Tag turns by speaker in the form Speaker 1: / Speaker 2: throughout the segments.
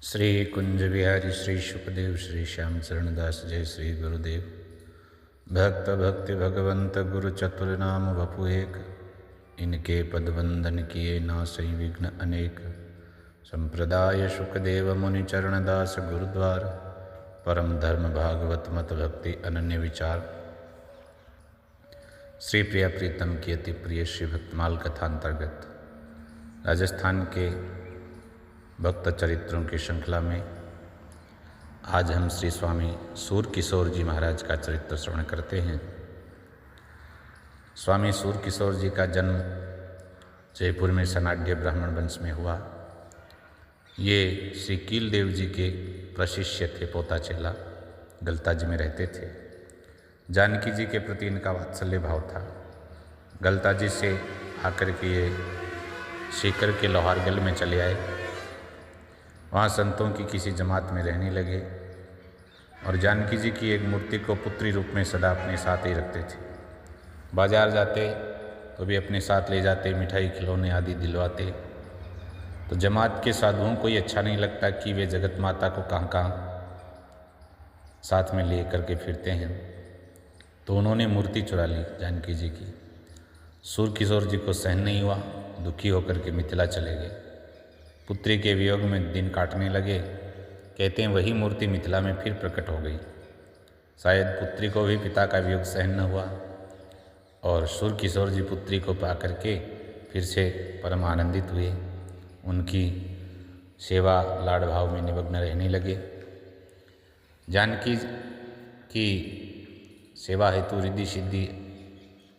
Speaker 1: श्री कुंज बिहारी श्री शुकदेव श्री श्याम चरणदास जय श्री गुरुदेव। भक्त भक्ति भगवंत गुरु चतुर नाम वपु एक, इनके पद वंदन किए नासई विघ्न अनेक। संप्रदाय शुकदेव मुनि चरणदास गुरुद्वार, परम धर्म भागवत मत भक्ति अनन्य विचार। श्री प्रिया प्रीतम की अति प्रिय श्री भक्तमाल कथा अंतर्गत राजस्थान के भक्त चरित्रों की श्रृंखला में आज हम श्री स्वामी सूर किशोर जी महाराज का चरित्र श्रवण करते हैं। स्वामी सूर किशोर जी का जन्म जयपुर में सनाढ़ ब्राह्मण वंश में हुआ। ये श्री कीलदेव जी के प्रशिष्य थे, पोता चेला, गलता जी में रहते थे। जानकी जी के प्रति इनका वात्सल्य भाव था। गलता जी से आकर के ये सीकर के लोहारगल में चले आए। वहाँ संतों की किसी जमात में रहने लगे और जानकी जी की एक मूर्ति को पुत्री रूप में सदा अपने साथ ही रखते थे। बाजार जाते तो भी अपने साथ ले जाते, मिठाई खिलौने आदि दिलवाते। तो जमात के साधुओं को ये अच्छा नहीं लगता कि वे जगत माता को कहाँ कहाँ साथ में ले करके फिरते हैं, तो उन्होंने मूर्ति चुरा ली जानकी जी की। सूर किशोर जी को सहन नहीं हुआ, दुखी होकर के मिथिला चले गए। पुत्री के वियोग में दिन काटने लगे। कहते हैं वही मूर्ति मिथिला में फिर प्रकट हो गई। शायद पुत्री को भी पिता का वियोग सहन न हुआ और सूर किशोर जी पुत्री को पा करके फिर से परम आनंदित हुए। उनकी सेवा लाड़ भाव में निमग्न रहने लगे। जानकी की सेवा हेतु रिद्धि सिद्धि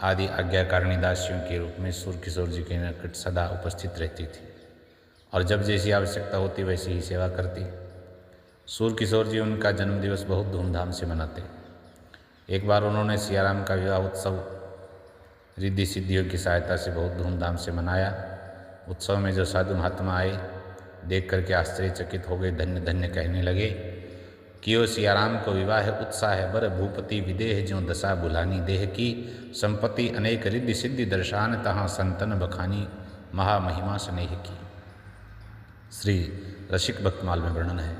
Speaker 1: आदि आज्ञाकारिणी दासियों के रूप में सूर किशोर जी के निकट सदा उपस्थित रहती थी और जब जैसी आवश्यकता होती वैसी ही सेवा करती। सूर किशोर जी उनका जन्मदिवस बहुत धूमधाम से मनाते। एक बार उन्होंने सियाराम का विवाह उत्सव रिद्धि सिद्धियों की सहायता से बहुत धूमधाम से मनाया। उत्सव में जो साधु महात्मा आए देख करके आश्चर्यचकित हो गए, धन्य धन्य कहने लगे कि ओ सियाराम को विवाह उत्साह बर भूपति विदेह ज्यों दशा बुलानी देह की, संपत्ति अनेक रिद्धि सिद्धि दर्शान तहाँ संतन बखानी महामहिमा स्नेह की। श्री रसिक भक्तमाल में वर्णन है।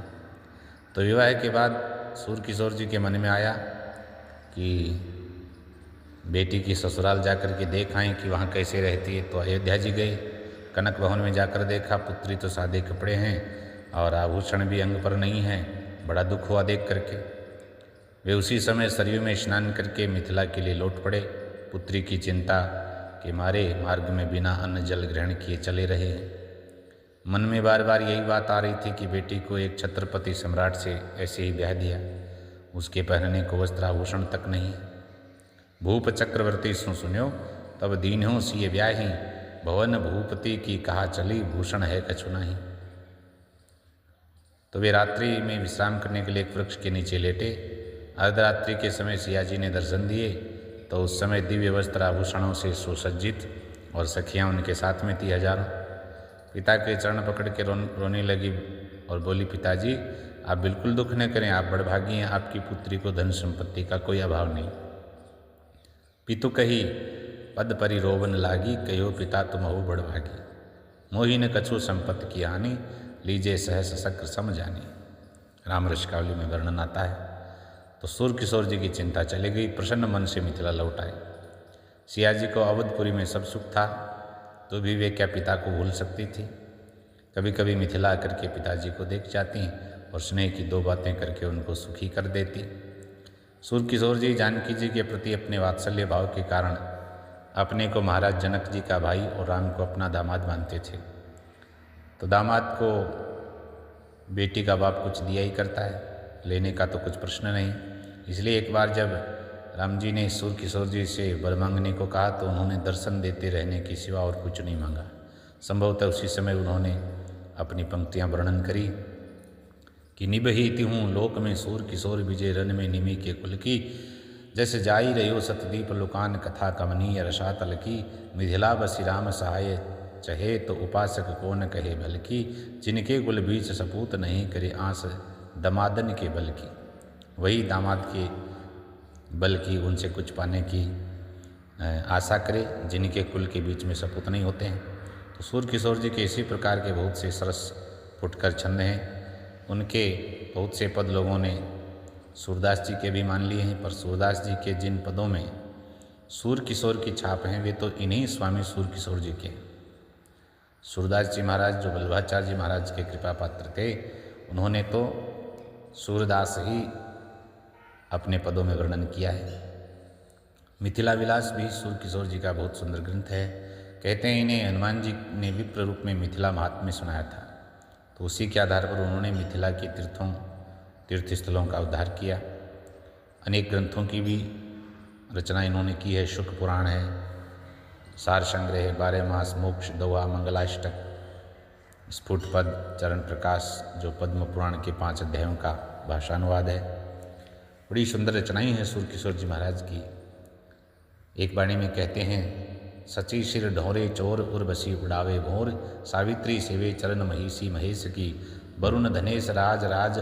Speaker 1: तो विवाह के बाद सूर किशोर जी के मन में आया कि बेटी की ससुराल जाकर के देख आएँ कि वहाँ कैसे रहती है। तो अयोध्या जी गए, कनक भवन में जाकर देखा पुत्री तो सादे कपड़े हैं और आभूषण भी अंग पर नहीं हैं। बड़ा दुख हुआ देख करके। वे उसी समय सरयू में स्नान करके मिथिला के लिए लौट पड़े। पुत्री की चिंता के मारे मार्ग में बिना अन्न जल ग्रहण किए चले रहे हैं। मन में बार बार यही बात आ रही थी कि बेटी को एक छत्रपति सम्राट से ऐसे ही ब्याह दिया, उसके पहनने को वस्त्र आभूषण तक नहीं। भूप चक्रवर्ती सुन्यो तब दीन्हों सिए ब्याही, भवन भूपति की कहा चली भूषण है कछु नहीं। तो वे रात्रि में विश्राम करने के लिए एक वृक्ष के नीचे लेटे। अर्धरात्रि के समय सिया जी ने दर्शन दिए तो उस समय दिव्य वस्त्र आभूषणों से सुसज्जित और सखियाँ उनके साथ में थी हजारों। पिता के चरण पकड़ के रोने लगी और बोली, पिताजी आप बिल्कुल दुख न करें, आप बड़भागी हैं, आपकी पुत्री को धन संपत्ति का कोई अभाव नहीं। पितु कही पद परि रोवन लागी, कहो पिता तुम हो बड़भागी, मोहि न कछु संपत्ति की हानि, लीजे सहस शक्र सम जानी। राम रसकावली में वर्णन आता है। तो सूर किशोर जी की चिंता चली गई, प्रसन्न मन से मिथिला लौट आए। सिया जी को अवधपुरी में सब सुख था तो भी वे क्या पिता को भूल सकती थी। कभी कभी मिथिला आकर के पिताजी को देख जाती और स्नेह की दो बातें करके उनको सुखी कर देती। सूर किशोर जी जानकी जी के प्रति अपने वात्सल्य भाव के कारण अपने को महाराज जनक जी का भाई और राम को अपना दामाद मानते थे। तो दामाद को बेटी का बाप कुछ दिया ही करता है, लेने का तो कुछ प्रश्न नहीं। इसलिए एक बार जब राम जी ने सूर किशोर जी से वर मांगने को कहा तो उन्होंने दर्शन देते रहने की सिवा और कुछ नहीं मांगा। संभवतः उसी समय उन्होंने अपनी पंक्तियां वर्णन करी कि निबहिति हूँ लोक में सूर किशोर विजय रन में निमि के कुल की, जैसे जाई रहो सतदीप लुकान कथा कमनीय रसातल की, मिथिला बसी राम सहाय चहे तो उपासक को न कहे बल की, जिनके कुल बीच सपूत नहीं करे आस दमादन के बल की। वही दामाद के बल की, उनसे कुछ पाने की आशा करे जिनके कुल के बीच में सपूत नहीं होते हैं। तो सूर किशोर जी के इसी प्रकार के बहुत से सरस फुटकर छंद हैं उनके बहुत से पद लोगों ने सूरदास जी के भी मान लिए हैं, पर सूरदास जी के जिन पदों में सूर किशोर की छाप हैं वे तो इन्हीं स्वामी सूर किशोर जी के। सूरदास जी महाराज जो वल्लभाचार्य जी महाराज के कृपा पात्र थे, उन्होंने तो सूरदास ही अपने पदों में वर्णन किया है। मिथिला विलास भी सूर किशोर जी का बहुत सुंदर ग्रंथ है। कहते हैं इन्हें हनुमान जी ने विप्र रूप में मिथिला महात्म्य सुनाया था, तो उसी के आधार पर उन्होंने मिथिला के तीर्थ स्थलों का उद्धार किया। अनेक ग्रंथों की भी रचना इन्होंने की है। शुक पुराण है, सार संग्रह है, 12 मास, मोक्ष, दोहा, मंगलाष्टक, स्फुट पद, चरण प्रकाश जो पद्म पुराण के 5 अध्यायों का भाषानुवाद है। बड़ी सुंदर रचनाएं हैं सूर किशोर जी महाराज की। एक वाणी में कहते हैं, सची सिर ढोरे चोर उर्वशी उड़ावे भोर, सावित्री सेवे चरण महिषी महेश की, वरुण धनेश राज राज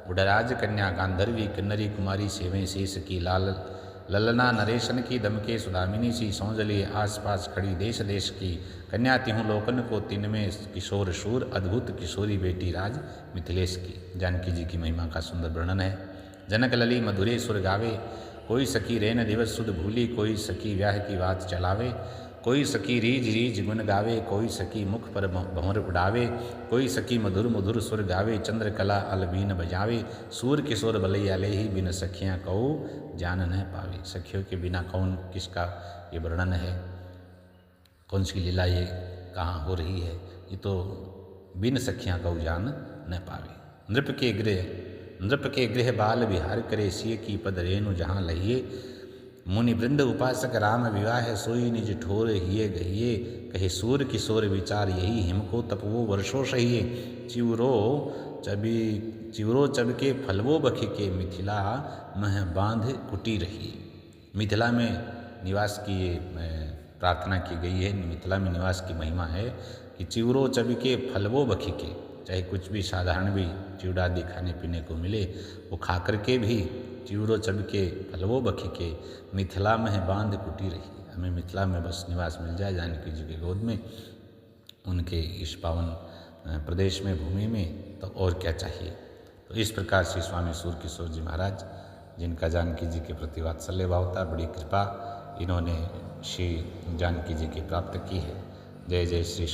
Speaker 1: उड़राज कन्या, गांधर्वी किन्नरी कुमारी सेवे शेष की, लाल ललना नरेशन की, दमके सुदामिनी सी, सौंजली आसपास खड़ी देश देश की, कन्या तिहु लोकन को, तिन में किशोर शूर, अद्भुत किशोरी बेटी राज मिथिलेश की। जानकी जी की महिमा का सुंदर वर्णन है। जनक लली मधुरे सुर गावे, कोई सखी रैन दिवस सुध भूली, कोई सखी व्याह की बात चलावे, कोई सखी रीझ रीझ गुण गावे, कोई सखी मुख पर भंवर उड़ावे, कोई सखी मधुर मधुर सुर गावे, चंद्रकला अलबीन बजावे, सूर किशोर बलैया ले ही, बिन सखियाँ कहू जान न पावे। सखियों के बिना कौन किसका ये वर्णन है, कौन सी लीला ये कहाँ हो रही है, ये तो बिन सखियाँ कहू जान न पावे। नृप के गृह बाल विहार करे, सिय की पद रेणु जहाँ लहिए, मुनि वृंद उपासक राम विवाह, सोई निज ठोर हिये गहिए, कहे सूर किशोर विचार यही, हिमको तपवो वर्षो सहिए, चिवरो चबके फलवो बखी के, मिथिला मह बांध कुटी रही। मिथिला में निवास की ये प्रार्थना की गई है। मिथिला में निवास की महिमा है कि चिवरो चबके फलवो बखी के, चाहे कुछ भी साधारण भी चिवड़ा आदि खाने पीने को मिले, वो खा करके भी चिवरो चबके फलवो बखी के, मिथिला में बांध कुटी रही। हमें मिथिला में बस निवास मिल जाए जानकी जी की गोद में, उनके इस पावन प्रदेश में, भूमि में, तो और क्या चाहिए। तो इस प्रकार श्री स्वामी सूर किशोर जी महाराज, जिनका जानकी जी के प्रति वात्सल्य भाव था, बड़ी कृपा इन्होंने श्री जानकी जी की प्राप्त की है। जय जय श्री